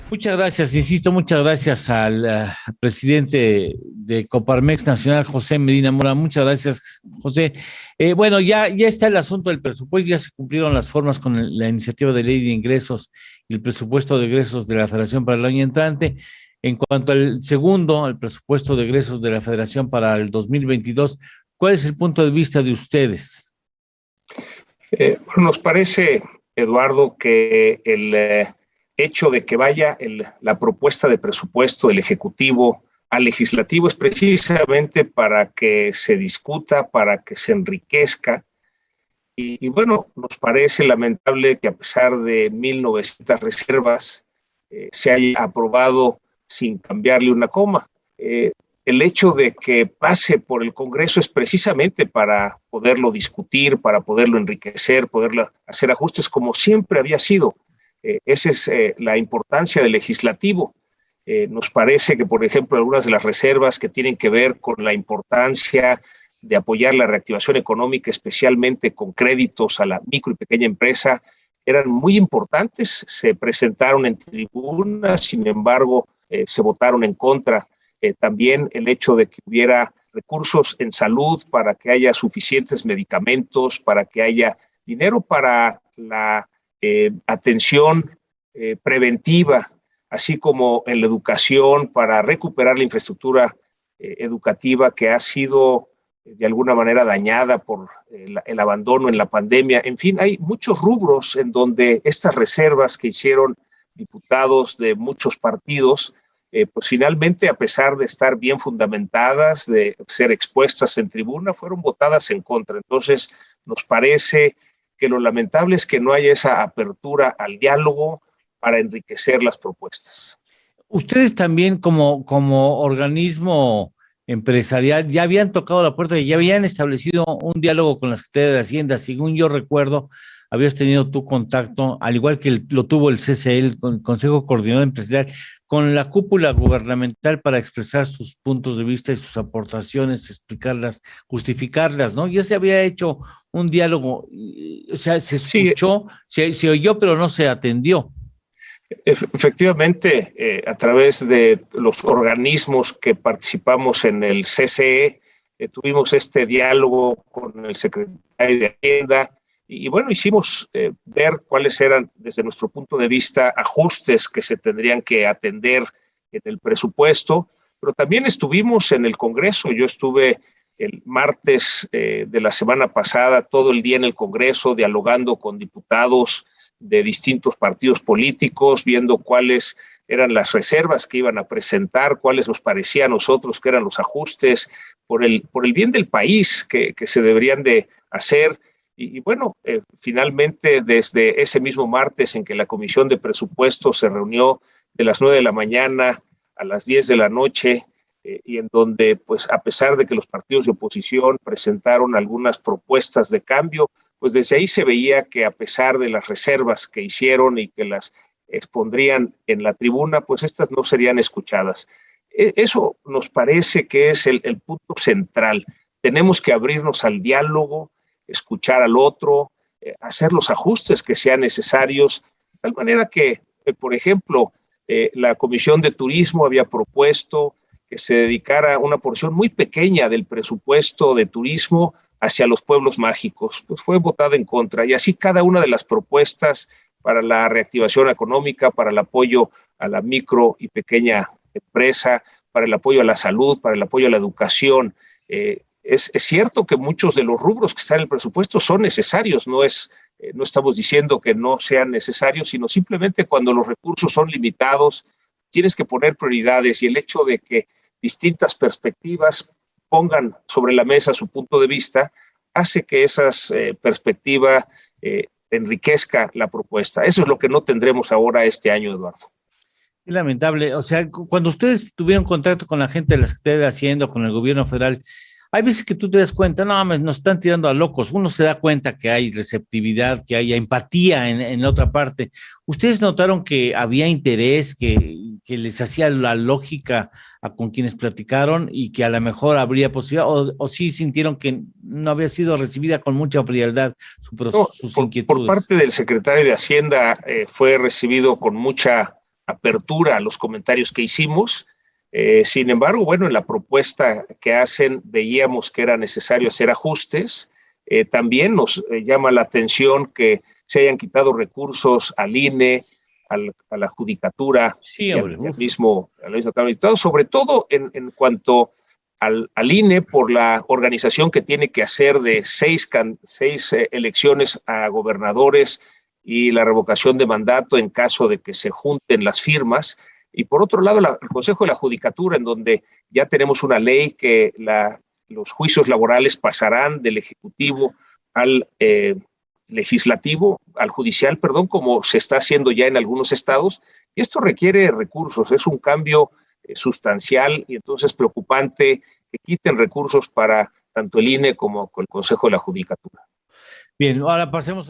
Muchas gracias, insisto, muchas gracias al presidente de Coparmex Nacional, José Medina Mora. Muchas gracias, José. Bueno, ya está el asunto del presupuesto, ya se cumplieron las formas con la iniciativa de ley de ingresos y el presupuesto de egresos de la Federación para el año entrante. En cuanto al segundo, al presupuesto de egresos de la Federación para el 2022, ¿cuál es el punto de vista de ustedes? Bueno, nos parece, Eduardo, que el hecho de que vaya la propuesta de presupuesto del Ejecutivo al Legislativo es precisamente para que se discuta, para que se enriquezca. Y bueno, nos parece lamentable que a pesar de 1,900 reservas se haya aprobado sin cambiarle una coma. El hecho de que pase por el Congreso es precisamente para poderlo discutir, para poderlo enriquecer, poderlo hacer ajustes como siempre había sido. Esa es la importancia del legislativo. Nos parece que, por ejemplo, algunas de las reservas que tienen que ver con la importancia de apoyar la reactivación económica, especialmente con créditos a la micro y pequeña empresa, eran muy importantes. Se presentaron en tribuna, sin embargo, se votaron en contra. También el hecho de que hubiera recursos en salud para que haya suficientes medicamentos, para que haya dinero para la atención preventiva, así como en la educación para recuperar la infraestructura educativa que ha sido de alguna manera dañada por el abandono en la pandemia. En fin, hay muchos rubros en donde estas reservas que hicieron diputados de muchos partidos, pues finalmente, a pesar de estar bien fundamentadas, de ser expuestas en tribuna, fueron votadas en contra. Entonces, nos parece que lo lamentable es que no haya esa apertura al diálogo para enriquecer las propuestas. Ustedes también como organismo empresarial ya habían tocado la puerta y ya habían establecido un diálogo con la Secretaría de Hacienda. Según yo recuerdo, habías tenido tu contacto, al igual que lo tuvo el CCE, el Consejo Coordinador Empresarial, con la cúpula gubernamental para expresar sus puntos de vista y sus aportaciones, explicarlas, justificarlas, ¿no? Ya se había hecho un diálogo, o sea, se Sí, escuchó, se oyó, pero no se atendió. efectivamente, a través de los organismos que participamos en el CCE, tuvimos este diálogo con el secretario de Hacienda y bueno, hicimos ver cuáles eran, desde nuestro punto de vista, ajustes que se tendrían que atender en el presupuesto, pero también estuvimos en el Congreso. Yo estuve el martes de la semana pasada todo el día en el Congreso dialogando con diputados de distintos partidos políticos, viendo cuáles eran las reservas que iban a presentar, cuáles nos parecía a nosotros que eran los ajustes por el bien del país que se deberían de hacer. Y bueno, finalmente desde ese mismo martes en que la Comisión de Presupuestos se reunió de las 9 de la mañana a las 10 de la noche, y en donde, pues, a pesar de que los partidos de oposición presentaron algunas propuestas de cambio, pues desde ahí se veía que a pesar de las reservas que hicieron y que las expondrían en la tribuna, pues estas no serían escuchadas. Eso nos parece que es el punto central. Tenemos que abrirnos al diálogo, escuchar al otro, hacer los ajustes que sean necesarios, de tal manera que, por ejemplo, la Comisión de Turismo había propuesto que se dedicara una porción muy pequeña del presupuesto de turismo hacia los pueblos mágicos. Pues fue votada en contra y así cada una de las propuestas para la reactivación económica, para el apoyo a la micro y pequeña empresa, para el apoyo a la salud, para el apoyo a la educación. Es cierto que muchos de los rubros que están en el presupuesto son necesarios, no estamos diciendo que no sean necesarios, sino simplemente cuando los recursos son limitados, tienes que poner prioridades, y el hecho de que distintas perspectivas pongan sobre la mesa su punto de vista hace que esas perspectivas enriquezca la propuesta. Eso es lo que no tendremos ahora este año, Eduardo. Es lamentable. O sea, cuando ustedes tuvieron contacto con la gente de la Secretaría de Hacienda, con el gobierno federal, hay veces que tú te das cuenta, no, nos están tirando a locos. Uno se da cuenta que hay receptividad, que hay empatía en la otra parte. ¿Ustedes notaron que había interés, que les hacía la lógica con quienes platicaron y que a lo mejor habría posibilidad, o sí sintieron que no había sido recibida con mucha frialdad No, sus por inquietudes? parte del secretario de Hacienda fue recibido con mucha apertura a los comentarios que hicimos. Sin embargo, bueno, en la propuesta que hacen veíamos que era necesario hacer ajustes. También nos llama la atención que se hayan quitado recursos al INE, a la judicatura, sí, y hombre, al mismo Cámara de Diputados, sobre todo en cuanto al INE, por la organización que tiene que hacer de seis elecciones a gobernadores y la revocación de mandato en caso de que se junten las firmas. Y por otro lado, el Consejo de la Judicatura, en donde ya tenemos una ley que los juicios laborales pasarán del Ejecutivo al legislativo, al judicial, perdón, como se está haciendo ya en algunos estados. Y esto requiere recursos, es un cambio sustancial, y entonces preocupante que quiten recursos para tanto el INE como el Consejo de la Judicatura. Bien, ahora pasemos